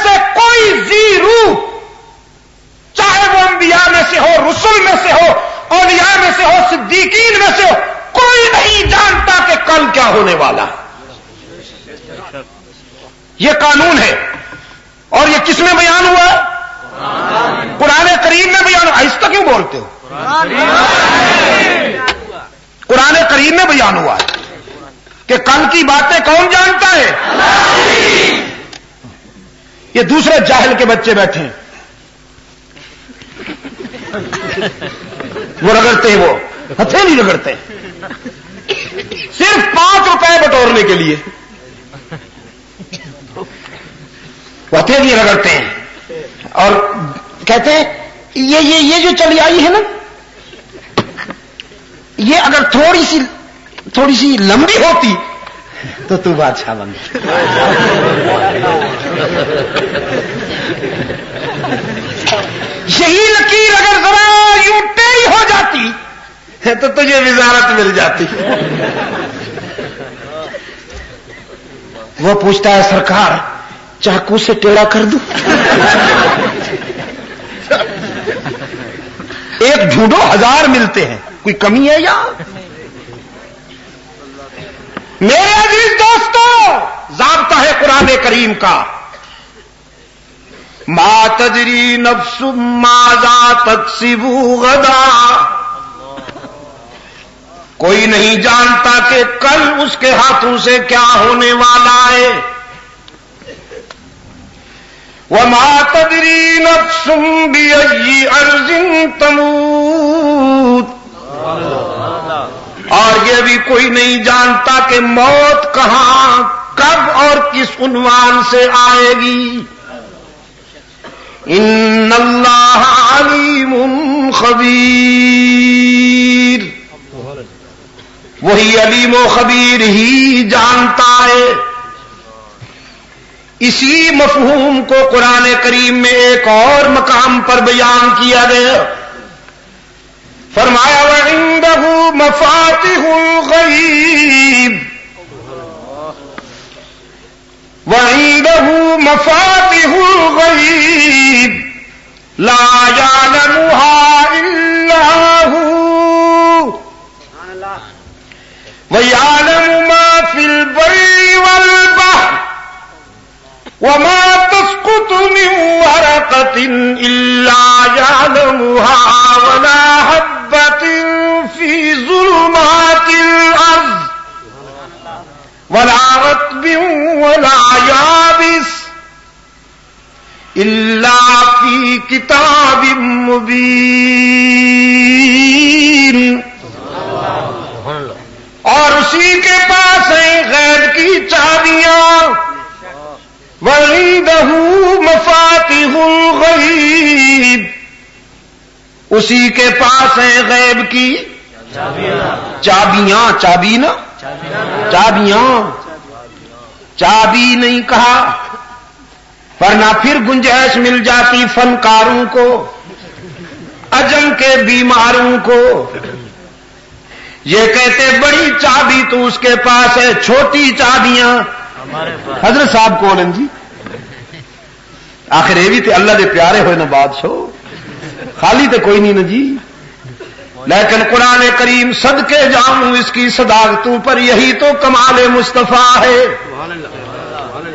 سے کوئی ذی روح، چاہے وہ انبیاء میں سے ہو، رسل میں سے ہو، اولیاء میں سے ہو، صدیقین میں سے ہو، کوئی نہیں جانتا کہ کل کیا ہونے والا ہے۔ یہ قانون ہے، اور یہ کس میں بیان ہوا ہے؟ قرآن کریم میں بیان۔ آہستہ کیوں بولتے ہو؟ قرآن کریم میں بیان ہوا ہے کہ کل کی باتیں کون جانتا ہے؟ یہ دوسرے جاہل کے بچے بیٹھے ہیں، وہ رگڑتے ہیں، وہ ہتھیلی رگڑتے ہیں صرف 5 روپے بٹورنے کے لیے، وہ ہتھیلی رگڑتے ہیں اور کہتے ہیں یہ جو چلی آئی ہے نا، یہ اگر تھوڑی سی لمبی ہوتی تو بادشاہ بن یہی لکیر اگر ذرا یوں ٹیڑھی ہو جاتی تو تجھے وزارت مل جاتی۔ وہ پوچھتا ہے سرکار چاقو سے ٹیڑھا کر دوں؟ ایک ڈھونڈو 1000 ملتے ہیں، کوئی کمی ہے یا؟ میرے عزیز دوستو، ضابطہ ہے قرآن کریم کا، ما تدری نفس ماذا تکسب غدا، کوئی نہیں جانتا کہ کل اس کے ہاتھوں سے کیا ہونے والا ہے۔ وما تدری نفس بأي أرض تموت، اور یہ بھی کوئی نہیں جانتا کہ موت کہاں، کب اور کس عنوان سے آئے گی۔ ان اللہ علیم خبیر، وہی علیم و خبیر ہی جانتا ہے۔ اسی مفہوم کو قرآن کریم میں ایک اور مقام پر بیان کیا گیا، فرمایا وَعِندَهُ مَفَاتِحُ الْغَيْبِ، وَعِندَهُ مَفَاتِحُ الْغَيْبِ لَا يَعْلَمُهَا إِلَّا هُوَ وَيَعْلَمُ مَا فِي الْبَرِّ وَالْبَحْرِ وَمَا تَسْقُطُ مِنْ وَرَقَةٍ إِلَّا يَعْلَمُهَا وَلَا حَبَّةٍ فِي ظُلُمَاتِ الْأَرْضِ وَلَا رَطْبٍ وَلَا يَابِسٍ إِلَّا فِي كِتَابٍ مُبِينٍ۔ اور اسی کے پاس ہیں غیب کی چابیاں، وَعِندَهُ مَفَاتِحُ الْغَيْبِ، اسی کے پاس ہیں غیب کی چابیاں، چابی نا، چابیاں، چابی نہیں کہا ورنہ پھر گنجائش مل جاتی فنکاروں کو، عجم کے بیماروں کو، یہ کہتے بڑی چابی تو اس کے پاس ہے، چھوٹی چابیاں حضرت صاحب کون ہیں جی؟ آخر یہ بھی تے اللہ دے پیارے ہوئے نا بادشاہ، خالی تے کوئی نہیں نا جی۔ لیکن قرآن کریم صدقے جاؤں اس کی صداقتوں پر، یہی تو کمال مصطفیٰ ہے۔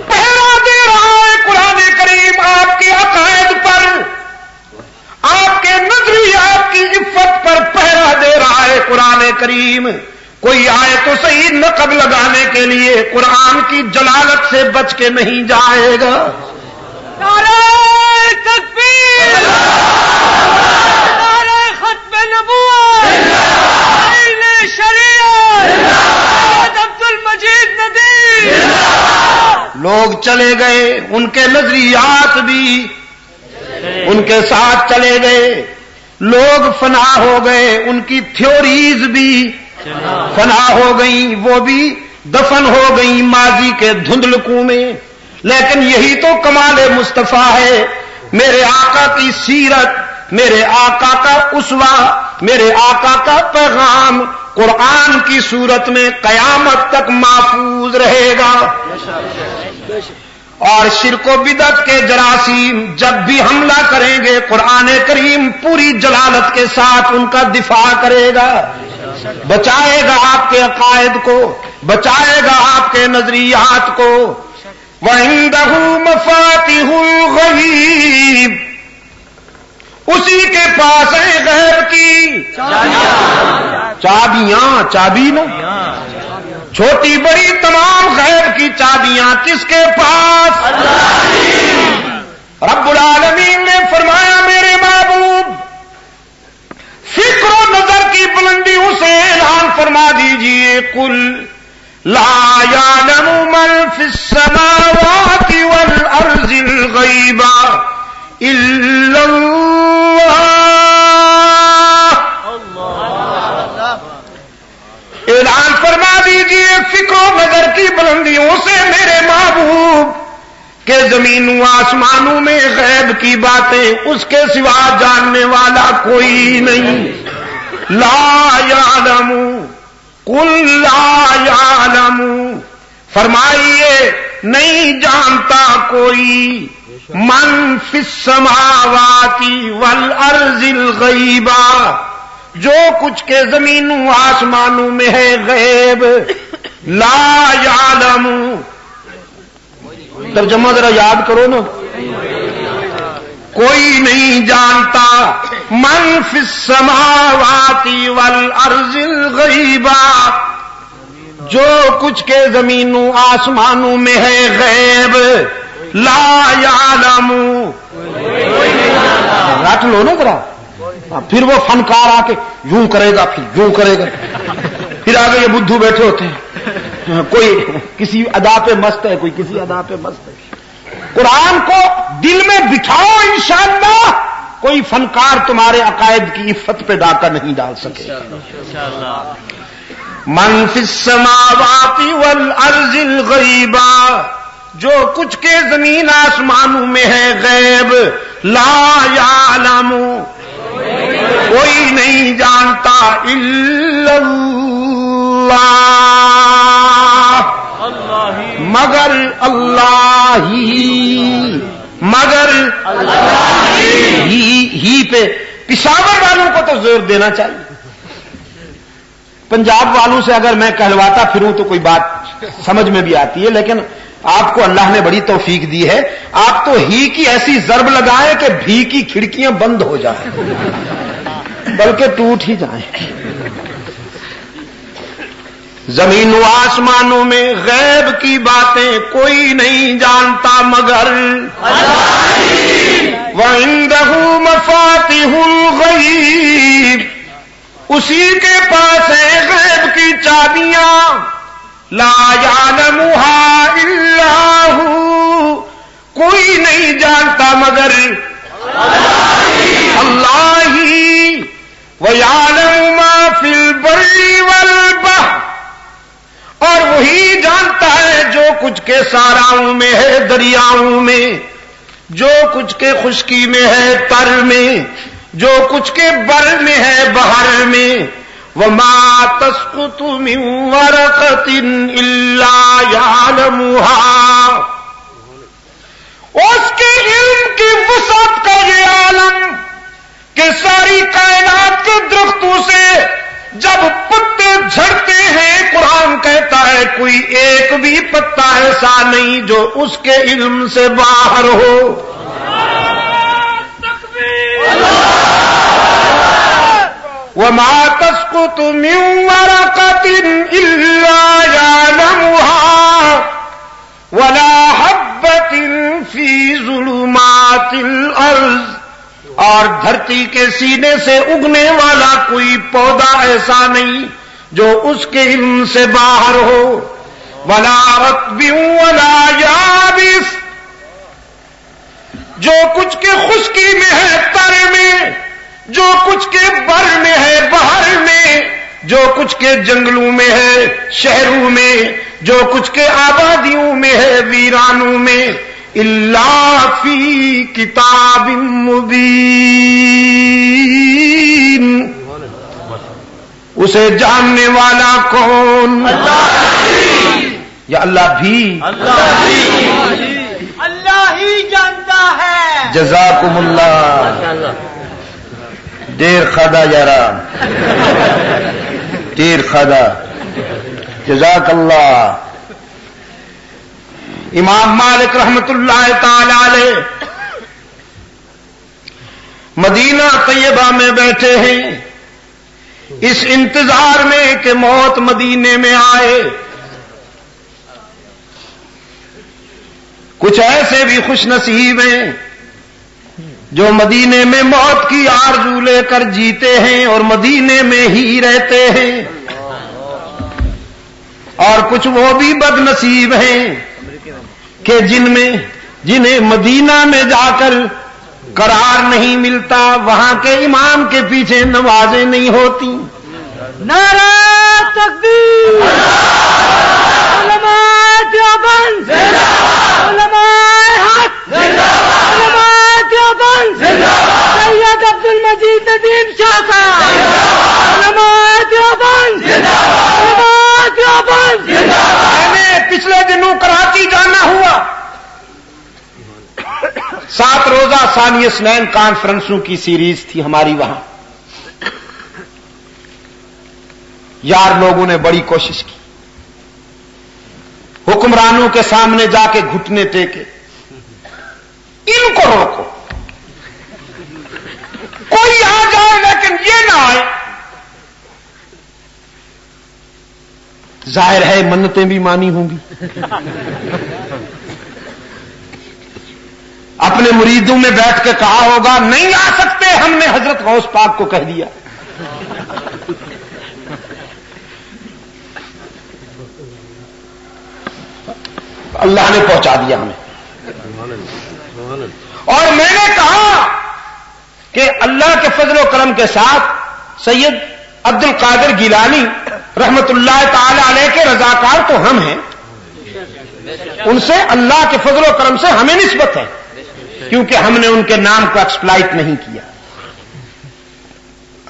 پہرا دے رہا ہے قرآن کریم آپ کے عقائد پر، آپ کے نظریات کی عفت پر پہرا دے رہا ہے قرآن کریم۔ کوئی آئے تو صحیح نقب لگانے کے لیے قرآن کی جلالت سے بچ کے نہیں جائے گا۔ نعرہ تکبیر، نعرہ ختم نبوت، آئین شریعت، عبد المجید ندیم۔ لوگ چلے گئے، ان کے نظریات بھی ان کے ساتھ چلے گئے، لوگ فنا ہو گئے، ان کی تھیوریز بھی فنا ہو گئیں، وہ بھی دفن ہو گئیں ماضی کے دھندلکوں میں۔ لیکن یہی تو کمال مصطفیٰ ہے، میرے آقا کی سیرت، میرے آقا کا اسوہ، میرے آقا کا پیغام قرآن کی صورت میں قیامت تک محفوظ رہے گا۔ اور شرک و بدعت کے جراثیم جب بھی حملہ کریں گے قرآن کریم پوری جلالت کے ساتھ ان کا دفاع کرے گا، بچائے گا آپ کے عقائد کو، بچائے گا آپ کے نظریات کو۔ وَعِندَهُ مَفَاتِحُ الْغَیْبِ، اسی کے پاس ہیں غیب کی چابیاں، چابی نا چھوٹی بڑی تمام غیب کی چابیاں کس کے پاس؟ رب العالمین نے فرمایا میرے محبوب فکر و نظر کی بلندیوں سے اعلان فرما دیجئے، قل لا يعلم من في السماوات والارض الغیب الا اللہ۔ اعلان فرما دیجئے فکر و نظر کی بلندیوں سے میرے محبوب کہ زمینوں آسمانوں میں غیب کی باتیں اس کے سوا جاننے والا کوئی نہیں۔ لا یعلم، قل لا یعلم، فرمائیے نہیں جانتا کوئی، من فی السماوات والارض الغیب، جو کچھ کے زمینوں آسمانوں میں ہے غیب۔ لا یعلم، ترجمہ ذرا یاد کرو نا، کوئی نہیں جانتا، من فی السماوات والارض الغیب، جو کچھ کے زمینوں آسمانوں میں ہے غیب۔ لا یعلم، رٹ لو نا ذرا، پھر وہ فنکار آ کے یوں کرے گا، پھر یوں کرے گا، پھر آگے یہ بدھو بیٹھے ہوتے ہیں، کوئی کسی ادا پہ مست ہے، کوئی کسی ادا پہ مست ہے۔ قرآن کو دل میں بٹھاؤ، انشاءاللہ کوئی فنکار تمہارے عقائد کی عفت پہ ڈاکہ نہیں ڈال سکے۔ من فی السماوات والارض الغیب، جو کچھ کے زمین آسمانوں میں ہے غیب۔ لا یعلم، کوئی نہیں جانتا، الا اللہ، مگر اللہ ہی، مگر اللہ ہی پہ پشاور والوں کو تو زور دینا چاہیے۔ پنجاب والوں سے اگر میں کہلواتا پھروں تو کوئی بات سمجھ میں بھی آتی ہے، لیکن آپ کو اللہ نے بڑی توفیق دی ہے، آپ تو ہی کی ایسی ضرب لگائیں کہ بھی کی کھڑکیاں بند ہو جائیں بلکہ ٹوٹ ہی جائیں۔ زمین و آسمانوں میں غیب کی باتیں کوئی نہیں جانتا مگر اللہ۔ وَعِندَهُ مَفَاتِحُ الْغَیْبِ، اسی کے پاس ہے غیب کی چابیاں۔ لا یعلمها الا هو، کوئی نہیں جانتا مگر اللہ ہی۔ وَيَعْلَمُ مَا فِي الْبَرِّ وَالْبَحْرِ، اور وہی جانتا ہے جو کچھ کے صحراؤں میں ہے، دریاؤں میں، جو کچھ کے خشکی میں ہے، تر میں، جو کچھ کے بر میں ہے، بحر میں۔ وَمَا تَسْقُطُ مِن وَرَقَةٍ إِلَّا يَعْلَمُهَا، اس کے علم کی وسعت کا یہ عالم کہ ساری کائنات کے درختوں سے جب پتے جھڑتے ہیں، قرآن کہتا ہے کوئی ایک بھی پتا ایسا نہیں جو اس کے علم سے باہر ہو۔ وَمَا تَسْقُطُ مِن وَرَقَةٍ إِلَّا يَعْلَمُهَا وَلَا حَبَّةٍ فِي ظُلُمَاتِ الْأَرْضِ، اور دھرتی کے سینے سے اگنے والا کوئی پودا ایسا نہیں جو اس کے علم سے باہر ہو۔ وَلَا رَطْبٍ وَلَا يَابِسٍ، جو کچھ کے خشکی میں ہے، تر میں، جو کچھ کے بر میں ہے، بحر میں، جو کچھ کے جنگلوں میں ہے، شہروں میں، جو کچھ کے آبادیوں میں ہے، ویرانوں میں، الا فی کتاب مبین، اسے جاننے والا کون؟ اللہ، یا اللہ بھی، اللہ ہی جانتا ہے. جزاکم اللہ. دیر خدا یاران، دیر خدا. جزاک اللہ. امام مالک رحمت اللہ تعالی علیہ مدینہ طیبہ میں بیٹھے ہیں اس انتظار میں کہ موت مدینے میں آئے. کچھ ایسے بھی خوش نصیب ہیں جو مدینے میں موت کی آرزو لے کر جیتے ہیں اور مدینے میں ہی رہتے ہیں، اور کچھ وہ بھی بد نصیب ہیں کہ جنہیں مدینہ میں جا کر قرار نہیں ملتا، وہاں کے امام کے پیچھے نمازیں نہیں ہوتی. نعرہ تکبیر. علماء دیوبند، علماء حق، علماء دیوبند، سید عبد المجید ندیم شاہ صاحب، علماء دیوبند، علماء دیوبند. میں پچھلے دنوں کراچی جانا ہوا. 7 روزہ ثانی اثنین کانفرنسوں کی سیریز تھی ہماری وہاں. یار لوگوں نے بڑی کوشش کی، حکمرانوں کے سامنے جا کے گھٹنے ٹیکے، ان کو روکو، کوئی آ جائے لیکن یہ نہ آئے. ظاہر ہے منتیں بھی مانی ہوں گی. اپنے مریدوں میں بیٹھ کے کہا ہوگا نہیں آ سکتے، ہم نے حضرت غوث پاک کو کہہ دیا. اللہ نے پہنچا دیا ہمیں. اور میں نے کہا کہ اللہ کے فضل و کرم کے ساتھ سید عبد القادر گیلانی رحمت اللہ تعالی علیہ کے رضاکار تو ہم ہیں، ان سے اللہ کے فضل و کرم سے ہمیں نسبت ہے، کیونکہ ہم نے ان کے نام کو ایکسپلائٹ نہیں کیا،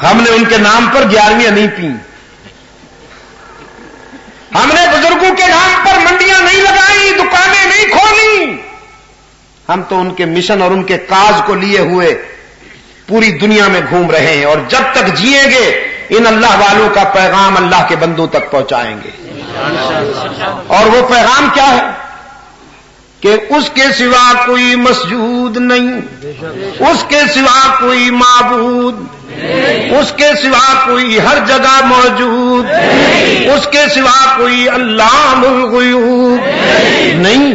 ہم نے ان کے نام پر 11ویں نہیں پی، ہم نے بزرگوں کے نام پر منڈیاں نہیں لگائی، دکانیں نہیں کھولی. ہم تو ان کے مشن اور ان کے کاز کو لیے ہوئے پوری دنیا میں گھوم رہے ہیں، اور جب تک جیئیں گے ان اللہ والوں کا پیغام اللہ کے بندوں تک پہنچائیں گے. اور وہ پیغام کیا ہے کہ اس کے سوا کوئی مسجود نہیں، اس کے سوا کوئی معبود، اس کے سوا کوئی ہر جگہ موجود، اس کے سوا کوئی علام الغیوب نہیں.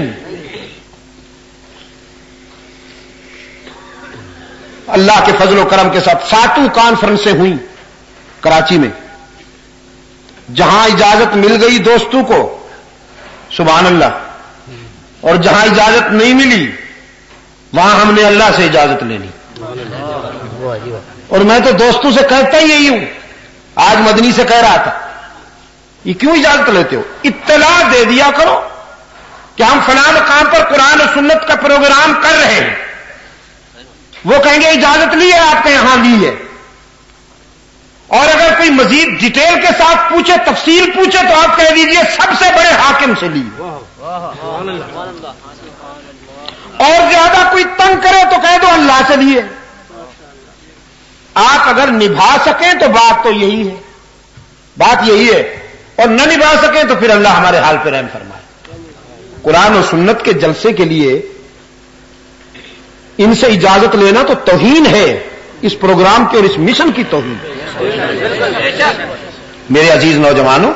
اللہ کے فضل و کرم کے ساتھ 7 کانفرنسیں ہوئیں کراچی میں. جہاں اجازت مل گئی دوستوں کو سبحان اللہ، اور جہاں اجازت نہیں ملی وہاں ہم نے اللہ سے اجازت لینی. اور میں تو دوستوں سے کہتا ہی یہی ہوں، آج مدنی سے کہہ رہا تھا یہ کیوں اجازت لیتے ہو؟ اطلاع دے دیا کرو کہ ہم فلاں مقام پر قرآن و سنت کا پروگرام کر رہے ہیں. وہ کہیں گے اجازت لی ہے آپ کے یہاں لی ہے، اور اگر کوئی مزید ڈیٹیل کے ساتھ پوچھے، تفصیل پوچھے تو آپ کہہ دیجئے سب سے بڑے حاکم سے لی. اور زیادہ کوئی تنگ کرے تو کہہ دو اللہ سے لیے. آپ اگر نبھا سکیں تو بات تو یہی ہے، بات یہی ہے، اور نہ نبھا سکیں تو پھر اللہ ہمارے حال پہ رحم فرمائے. قرآن و سنت کے جلسے کے لیے ان سے اجازت لینا تو توہین ہے، اس پروگرام کی اور اس مشن کی توہین. میرے عزیز نوجوانوں،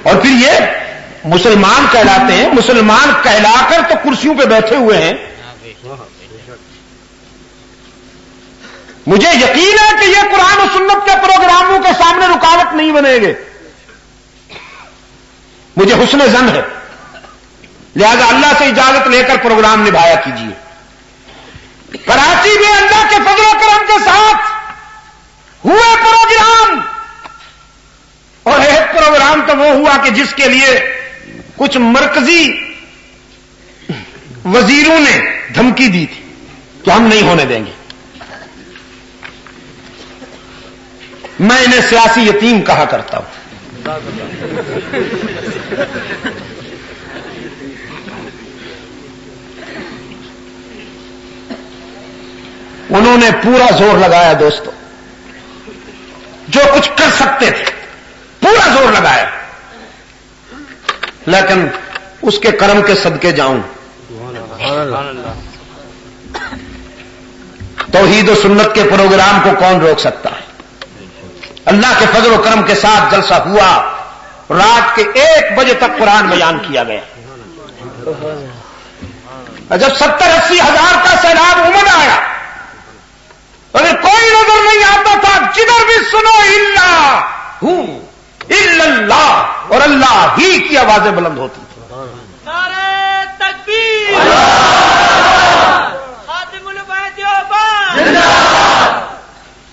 اور پھر یہ مسلمان کہلاتے ہیں، مسلمان کہلا کر تو کرسیوں پہ بیٹھے ہوئے ہیں. مجھے یقین ہے کہ یہ قرآن و سنت کے پروگراموں کے سامنے رکاوٹ نہیں بنے گے، مجھے حسن ظن ہے. لہذا اللہ سے اجازت لے کر پروگرام نبھایا کیجیے. کراچی میں اللہ کے فضل و کرم کے ساتھ ہوئے پروگرام، اور ایک پروگرام تو وہ ہوا کہ جس کے لیے کچھ مرکزی وزیروں نے دھمکی دی تھی کہ ہم نہیں ہونے دیں گے. میں انہیں سیاسی یتیم کہا کرتا ہوں. انہوں نے پورا زور لگایا دوستو، جو کچھ کر سکتے تھے پورا زور لگایا، لیکن اس کے کرم کے صدقے جاؤں، توحید و سنت کے پروگرام کو کون روک سکتا ہے؟ اللہ کے فضل و کرم کے ساتھ جلسہ ہوا، رات کے 1 بجے تک قرآن بیان کیا گیا۔ جب 70-80 ہزار کا سیلاب امڑ آیا، اگر کوئی نظر نہیں آتا تھا، جدھر بھی سنو الا اللہ، اور اللہ ہی کی آوازیں بلند ہوتی تھی۔ نعرہ تکبیر، خاتم الانبیاء دیوبند۔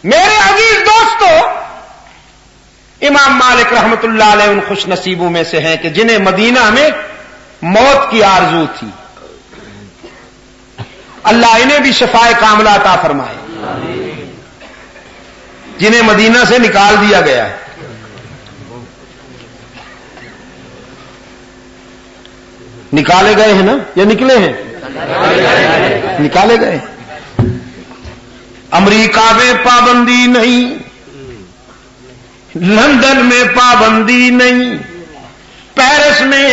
میرے عزیز دوستو، امام مالک رحمت اللہ علیہ ان خوش نصیبوں میں سے ہیں کہ جنہیں مدینہ میں موت کی آرزو تھی، اللہ انہیں بھی شفائے کاملہ عطا فرمائے، جنہیں مدینہ سے نکال دیا گیا ہے۔ نکالے گئے ہیں نا یا نکلے ہیں؟ نکالے گئے۔ امریکہ میں پابندی نہیں، لندن میں پابندی نہیں، پیرس میں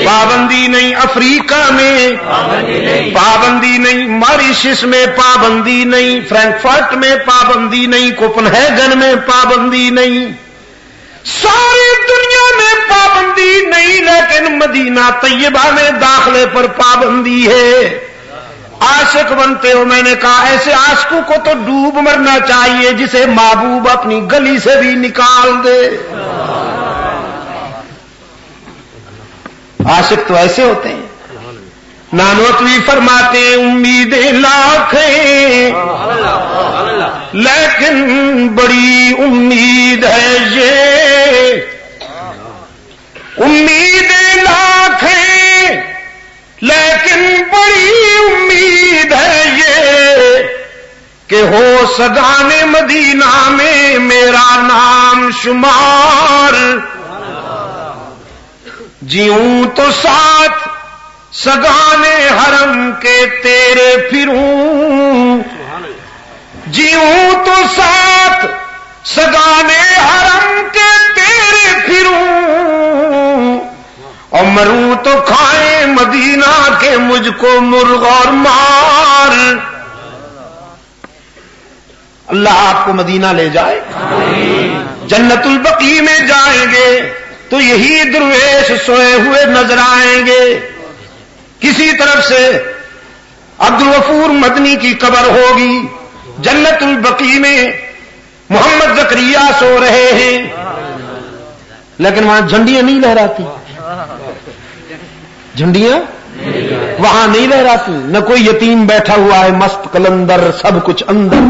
پابندی نہیں، افریقہ میں پابندی نہیں، ماریشس میں پابندی نہیں، فرینکفرٹ میں پابندی نہیں، کوپنہیگن میں پابندی نہیں، ساری دنیا میں پابندی نہیں، لیکن مدینہ طیبہ میں داخلے پر پابندی ہے۔ عاشق بنتے ہو، میں نے کہا ایسے عاشقوں کو تو ڈوب مرنا چاہیے جسے محبوب اپنی گلی سے بھی نکال دے۔ عاشق تو ایسے ہوتے ہیں۔ نانوتوی فرماتے ہیں امیدیں لاکھ ہیں لیکن بڑی امید ہے یہ، امیدیں لاکھ ہیں لیکن بڑی امید ہے یہ کہ ہو سگانے مدینہ میں میرا نام شمار، جیوں تو ساتھ سگانے حرم کے تیرے پھروں، جیوں تو ساتھ سگانے حرم کے تیرے پھروں، اور مروں تو کھائیں مدینہ کے مجھ کو مرغ اور مار۔ اللہ آپ کو مدینہ لے جائے، جنت البقیع میں جائیں گے تو یہی درویش سوئے ہوئے نظر آئیں گے، کسی طرف سے عبد الغفور مدنی کی قبر ہوگی، جنت البقیع میں محمد زکریا سو رہے ہیں، لیکن وہاں جھنڈیاں نہیں لہراتی، جھنڈیاں وہاں نہیں لہراتی، نہ کوئی یتیم بیٹھا ہوا ہے مست کلندر، سب کچھ اندر۔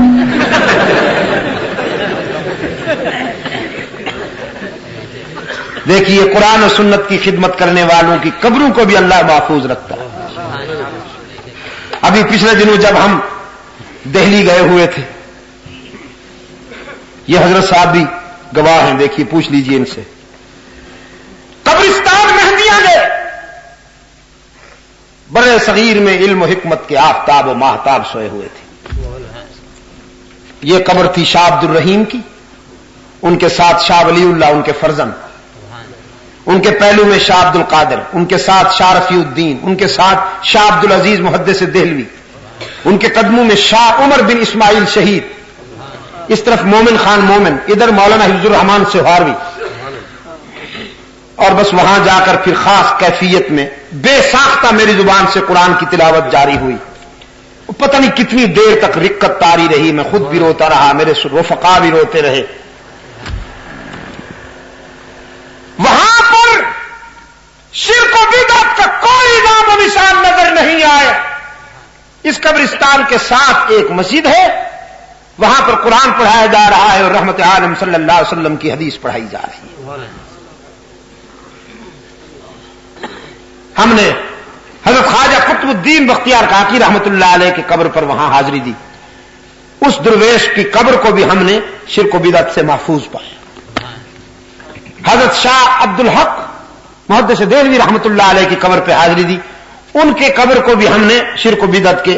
دیکھیے قرآن و سنت کی خدمت کرنے والوں کی قبروں کو بھی اللہ محفوظ رکھتا ہے۔ ابھی پچھلے دنوں جب ہم دہلی گئے ہوئے تھے، یہ حضرت صاحب بھی گواہ ہیں، دیکھیے پوچھ لیجئے ان سے، قبرستان مہندیاں گئے، بڑے صغیر میں علم و حکمت کے آفتاب و ماہتاب سوئے ہوئے تھے۔ یہ قبر تھی شاہ عبد الرحیم کی، ان کے ساتھ شاہ ولی اللہ ان کے فرزند، ان کے پہلو میں شاہ عبد القادر، ان کے ساتھ شاہ رفیع الدین، ان کے ساتھ شاہ عبد العزیز محدث دہلوی، ان کے قدموں میں شاہ عمر بن اسماعیل شہید، اس طرف مومن خان مومن، ادھر مولانا حفظ الرحمان سہاروی، اور بس وہاں جا کر پھر خاص کیفیت میں بے ساختہ میری زبان سے قرآن کی تلاوت جاری ہوئی۔ پتہ نہیں کتنی دیر تک رقت طاری رہی، میں خود بھی روتا رہا، میرے رفقا بھی روتے رہے۔ وہاں پر شرک و بدعت کا کوئی نام و نشان نظر نہیں آئے۔ اس قبرستان کے ساتھ ایک مسجد ہے، وہاں پر قرآن پڑھایا جا رہا ہے اور رحمت عالم صلی اللہ علیہ وسلم کی حدیث پڑھائی جا رہی ہے۔ ہم نے حضرت خواجہ قطب الدین بختیار کاکی رحمت اللہ علیہ کی قبر پر وہاں حاضری دی، اس درویش کی قبر کو بھی ہم نے شرک و بدعت سے محفوظ پایا۔ حضرت شاہ عبد الحق محدث دہلوی رحمت اللہ علیہ کی قبر پہ حاضری دی، ان کے قبر کو بھی ہم نے شرک و بدعت کے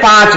5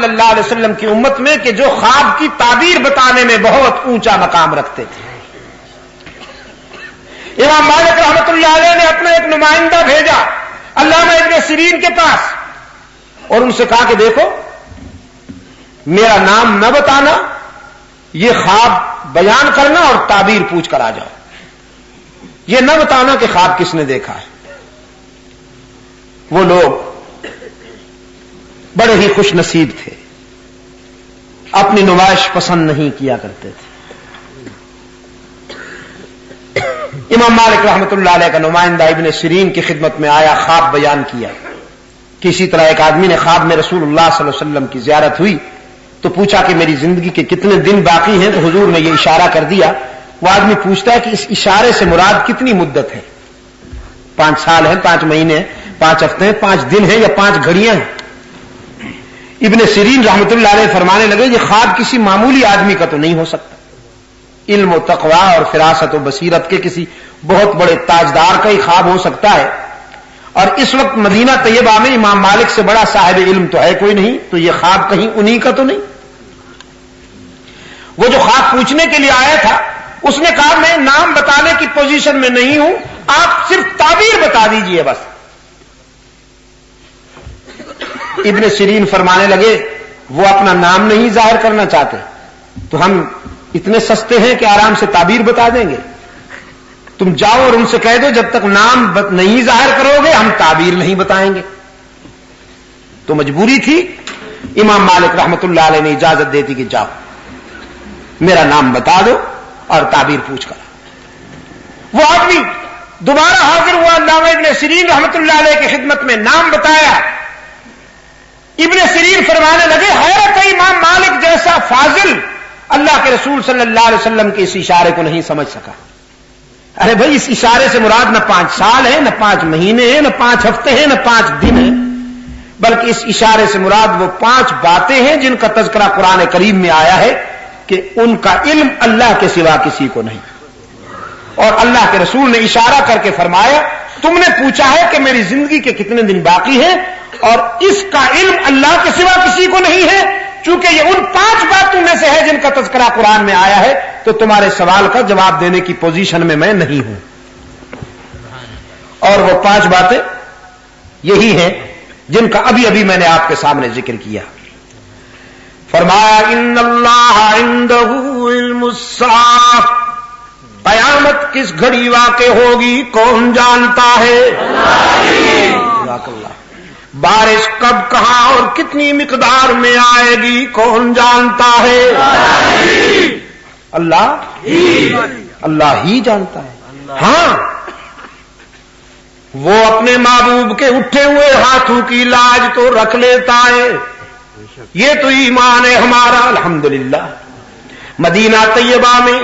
صلی اللہ علیہ وسلم کی امت میں کہ جو خواب کی تعبیر بتانے میں بہت اونچا مقام رکھتے تھے. امام مالک رحمۃ اللہ علیہ نے اپنا ایک نمائندہ بھیجا علامہ ابن سیرین کے پاس اور ان سے کہا کہ دیکھو میرا نام نہ بتانا، یہ خواب بیان کرنا اور تعبیر پوچھ کر آ جاؤ. یہ نہ بتانا کہ خواب کس نے دیکھا ہے. وہ لوگ بڑے ہی خوش نصیب تھے، اپنی نمائش پسند نہیں کیا کرتے تھے. امام مالک رحمۃ اللہ علیہ کا نمائندہ ابن سیرین کی خدمت میں آیا، خواب بیان کیا. کسی طرح ایک آدمی نے خواب میں رسول اللہ صلی اللہ علیہ وسلم کی زیارت ہوئی تو پوچھا کہ میری زندگی کے کتنے دن باقی ہیں، تو حضور نے یہ اشارہ کر دیا. وہ آدمی پوچھتا ہے کہ اس اشارے سے مراد کتنی مدت ہے؟ 5 سال ہے، 5 مہینے ہیں، 5 ہفتے ہیں، 5 دن ہیں یا 5 گھڑیاں ہیں؟ ابن سیرین رحمۃ اللہ علیہ فرمانے لگے یہ خواب کسی معمولی آدمی کا تو نہیں ہو سکتا. علم و تقوی اور فراست و بصیرت کے کسی بہت بڑے تاجدار کا ہی خواب ہو سکتا ہے. اور اس وقت مدینہ طیبہ میں امام مالک سے بڑا صاحب علم تو ہے کوئی نہیں، تو یہ خواب کہیں انہی کا تو نہیں. وہ جو خواب پوچھنے کے لیے آیا تھا اس نے کہا میں نام بتانے کی پوزیشن میں نہیں ہوں، آپ صرف تعبیر بتا دیجئے بس. ابن سیرین فرمانے لگے وہ اپنا نام نہیں ظاہر کرنا چاہتے تو ہم اتنے سستے ہیں کہ آرام سے تعبیر بتا دیں گے. تم جاؤ اور ان سے کہہ دو جب تک نام نہیں ظاہر کرو گے ہم تعبیر نہیں بتائیں گے. تو مجبوری تھی. امام مالک رحمۃ اللہ علیہ نے اجازت دیتی کہ جاؤ میرا نام بتا دو اور تعبیر پوچھ کر. وہ آدمی دوبارہ حاضر ہوا علامہ ابن سیرین رحمۃ اللہ علیہ کی خدمت میں، نام بتایا. ابن سیرین فرمانے لگے حیرت ہے امام مالک جیسا فاضل اللہ کے رسول صلی اللہ علیہ وسلم کے اس اشارے کو نہیں سمجھ سکا. ارے بھائی اس اشارے سے مراد نہ 5 سال ہے، نہ 5 مہینے ہیں، نہ 5 ہفتے ہیں، نہ 5 دن ہیں، بلکہ اس اشارے سے مراد وہ 5 باتیں ہیں جن کا تذکرہ قرآن کریم میں آیا ہے کہ ان کا علم اللہ کے سوا کسی کو نہیں. اور اللہ کے رسول نے اشارہ کر کے فرمایا تم نے پوچھا ہے کہ میری زندگی کے کتنے دن باقی ہیں اور اس کا علم اللہ کے سوا کسی کو نہیں ہے. چونکہ یہ ان 5 باتوں میں سے ہے جن کا تذکرہ قرآن میں آیا ہے تو تمہارے سوال کا جواب دینے کی پوزیشن میں میں نہیں ہوں. اور وہ 5 باتیں یہی ہیں جن کا ابھی ابھی میں نے آپ کے سامنے ذکر کیا. فرمایا ان اللہ عنده علم الساعہ، قیامت کس گھڑی واقع ہوگی کون جانتا ہے؟ اللہ. بارش کب کہاں اور کتنی مقدار میں آئے گی کون جانتا ہے؟ اللہ ہی جانتا ہے. ہاں وہ اپنے محبوب کے اٹھے ہوئے ہاتھوں کی لاج تو رکھ لیتا ہے. یہ تو ایمان ہے ہمارا. الحمدللہ مدینہ طیبہ میں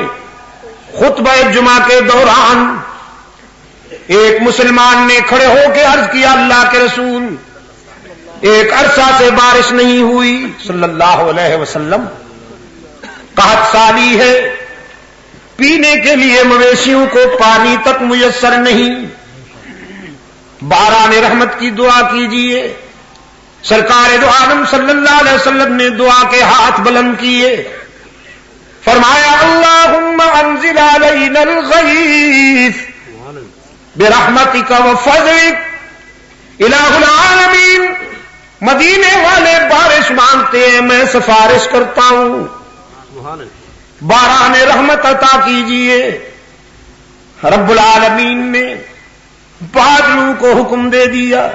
خطبہ جمعہ کے دوران ایک مسلمان نے کھڑے ہو کے عرض کیا اللہ کے رسول ایک عرصہ سے بارش نہیں ہوئی صلی اللہ علیہ وسلم، قحط سالی ہے، پینے کے لیے مویشیوں کو پانی تک میسر نہیں، باران رحمت کی دعا کیجیے. سرکار دو عالم صلی اللہ علیہ وسلم نے دعا کے ہاتھ بلند کیے، فرمایا اللہم انزل علینا الغیث برحمتک وفضلک الہ العالمین. مدینے والے بارش مانگتے ہیں، میں سفارش کرتا ہوں باران رحمت عطا کیجیے. رب العالمین نے بادلوں کو حکم دے دیا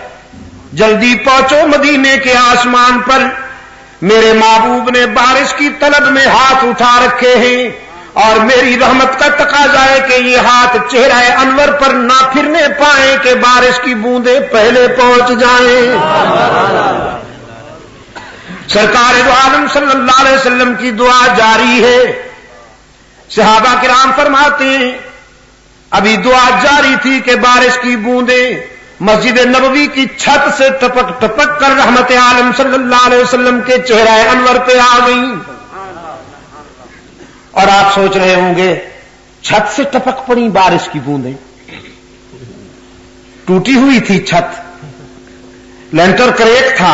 جلدی پہنچو مدینے کے آسمان پر. میرے محبوب نے بارش کی طلب میں ہاتھ اٹھا رکھے ہیں اور میری رحمت کا تقاضا ہے کہ یہ ہاتھ چہرہ انور پر نہ پھرنے پائیں کہ بارش کی بوندیں پہلے پہنچ جائیں. سرکار دو عالم صلی اللہ علیہ وسلم کی دعا جاری ہے. صحابہ کرام فرماتے ہیں ابھی دعا جاری تھی کہ بارش کی بوندیں مسجد نبوی کی چھت سے ٹپک ٹپک کر رحمت عالم صلی اللہ علیہ وسلم کے چہرہ انور پہ آ گئیں. اور آپ سوچ رہے ہوں گے چھت سے ٹپک پڑی بارش کی بوندیں، ٹوٹی ہوئی تھی چھت، لینٹر کریک تھا،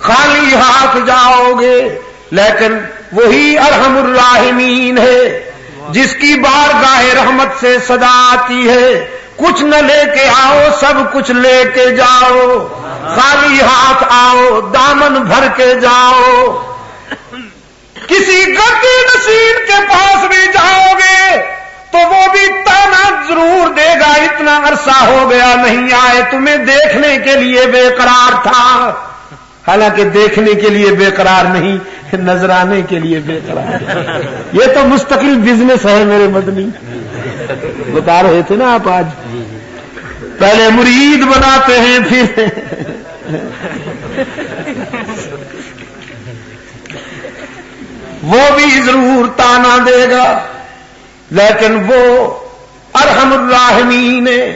خالی ہاتھ جاؤ گے، لیکن وہی ارحم الراحمین ہے جس کی بارگاہ رحمت سے صدا آتی ہے، کچھ نہ لے کے آؤ سب کچھ لے کے جاؤ، خالی ہاتھ آؤ دامن بھر کے جاؤ۔ کسی گردی نشین کے پاس بھی جاؤ گے تو وہ بھی تانا ضرور دے گا، اتنا عرصہ ہو گیا نہیں آئے، تمہیں دیکھنے کے لیے بے قرار تھا۔ حالانکہ دیکھنے کے لیے بے قرار نہیں، نظرانے کے لیے بے قرار۔ یہ تو مستقل بزنس ہے میرے مدنی، بتا رہے تھے نا آپ آج، پہلے مرید بناتے ہیں پھر وہ بھی ضرور تانا دے گا، لیکن وہ ارحم الراحمین ہے۔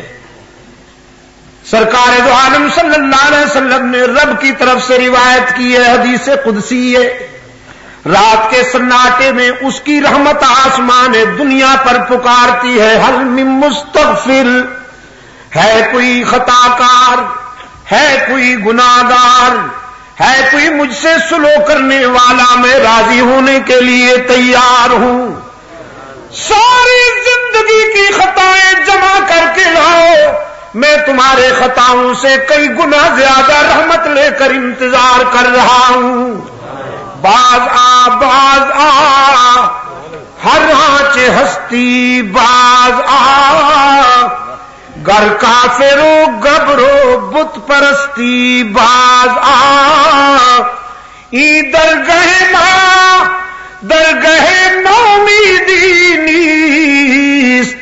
سرکار دو عالم صلی اللہ علیہ وسلم نے رب کی طرف سے روایت کی ہے، حدیث قدسی ہے، رات کے سناٹے میں اس کی رحمت آسمان دنیا پر پکارتی ہے، حل من مستغفر، ہے کوئی خطا کار، ہے کوئی گناہگار، ہے کوئی مجھ سے سلو کرنے والا، میں راضی ہونے کے لیے تیار ہوں۔ ساری زندگی کی خطائیں جمع کر کے لاؤ، میں تمہارے خطاؤں سے کئی گنا زیادہ رحمت لے کر انتظار کر رہا ہوں۔ باز آ ہر آنچ ہستی باز آ، گر کافرو گبرو بت پرستی باز آ، ای درگہ نومیدی نیست،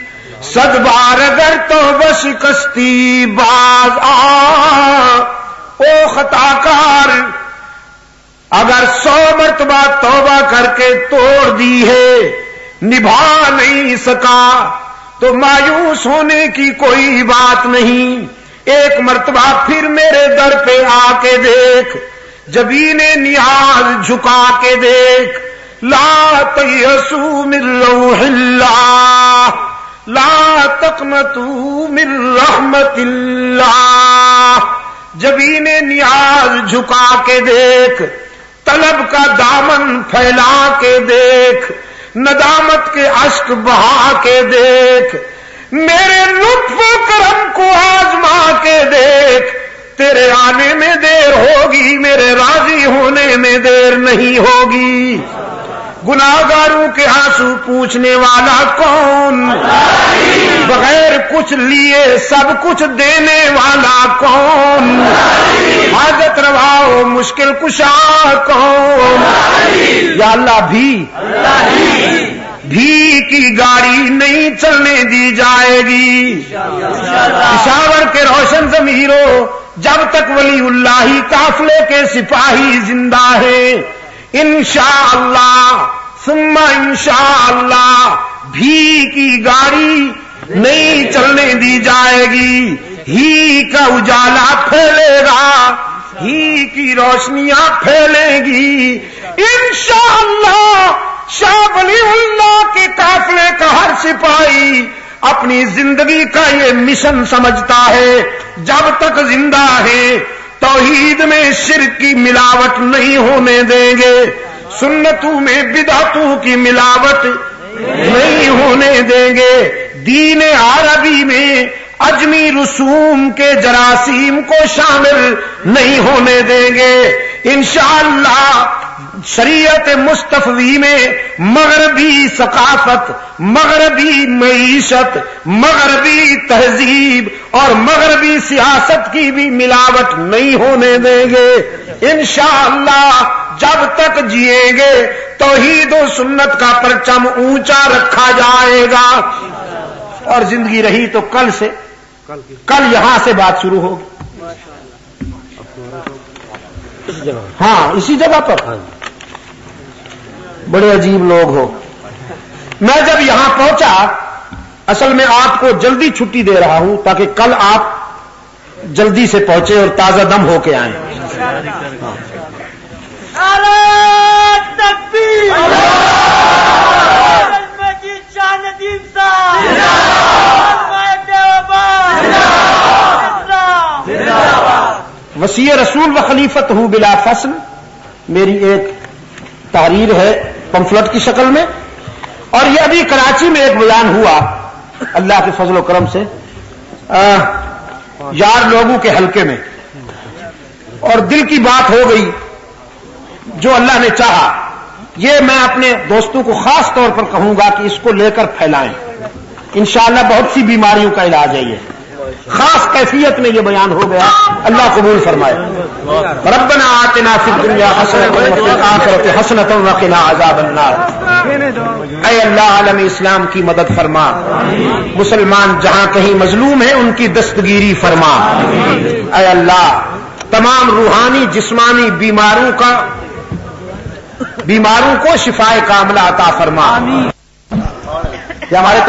صد بار اگر توبہ شکستی باز آ۔ او خطا کار، اگر 100 مرتبہ توبہ کر کے توڑ دی ہے، نبھا نہیں سکا تو مایوس ہونے کی کوئی بات نہیں، ایک مرتبہ پھر میرے در پہ آ کے دیکھ، جبین نیاز جھکا کے دیکھ، لا تیأسوا من روح اللہ، لا تقنطوا من رحمت اللہ، جبین نیاز جھکا کے دیکھ، طلب کا دامن پھیلا کے دیکھ، ندامت کے اشک بہا کے دیکھ، میرے لطف و کرم کو آزما کے دیکھ، تیرے آنے میں دیر ہوگی، میرے راضی ہونے میں دیر نہیں ہوگی۔ گناہگاروں کے آنسو پوچھنے والا کون؟ بغیر کچھ لیے سب کچھ دینے والا کون؟ حاجت روا مشکل کشا کون؟ یا اللہ بھی کی گاڑی نہیں چلنے دی جائے گی۔ پشاور کے روشن ضمیروں، جب تک ولی اللہ ہی قافلے کے سپاہی زندہ ہیں، انشاءاللہ ثم انشاءاللہ بھی کی گاڑی نہیں چلنے دی جائے گی، ہی کا اجالا پھیلے گا، ہی کی روشنیاں پھیلیں گی انشاءاللہ۔ شاہ ولی اللہ کے قافلے کا ہر سپاہی اپنی زندگی کا یہ مشن سمجھتا ہے، جب تک زندہ ہے توحید میں شرک کی ملاوٹ نہیں ہونے دیں گے، سنتوں میں بدعتوں کی ملاوٹ نہیں ہونے دیں گے، دین عربی میں اجمی رسوم کے جراثیم کو شامل نہیں ہونے دیں گے انشاءاللہ۔ شریعت مصطفی میں مغربی ثقافت، مغربی معیشت، مغربی تہذیب اور مغربی سیاست کی بھی ملاوٹ نہیں ہونے دیں گے انشاءاللہ۔ جب تک جیئیں گے توحید و سنت کا پرچم اونچا رکھا جائے گا، اور زندگی رہی تو کل یہاں سے بات شروع ہوگی۔ ہاں اسی جگہ پر، بڑے عجیب لوگ ہو۔ میں جب یہاں پہنچا، اصل میں آپ کو جلدی چھٹی دے رہا ہوں تاکہ کل آپ جلدی سے پہنچے اور تازہ دم ہو کے آئیں۔ تکبیر، مجید شاہ ندیم وصی رسول و خلیفت ہوں بلا فصل میری ایک تحریر ہے پمفلٹ کی شکل میں، اور یہ ابھی کراچی میں ایک بیان ہوا اللہ کے فضل و کرم سے یار لوگوں کے حلقے میں، اور دل کی بات ہو گئی جو اللہ نے چاہا۔ یہ میں اپنے دوستوں کو خاص طور پر کہوں گا کہ اس کو لے کر پھیلائیں، انشاءاللہ بہت سی بیماریوں کا علاج ہے۔ یہ خاص کیفیت میں یہ بیان ہو گیا، اللہ قبول فرمائے۔ ربنا آتنا فی الدنیا حسنۃ وفی الآخرۃ حسنۃ وقنا عذاب النار۔ اے اللہ عالم اسلام کی مدد فرما، مسلمان جہاں کہیں مظلوم ہیں ان کی دستگیری فرما۔ اے اللہ تمام روحانی جسمانی بیماروں کو شفائے کاملہ عطا فرما۔ یہ ہمارے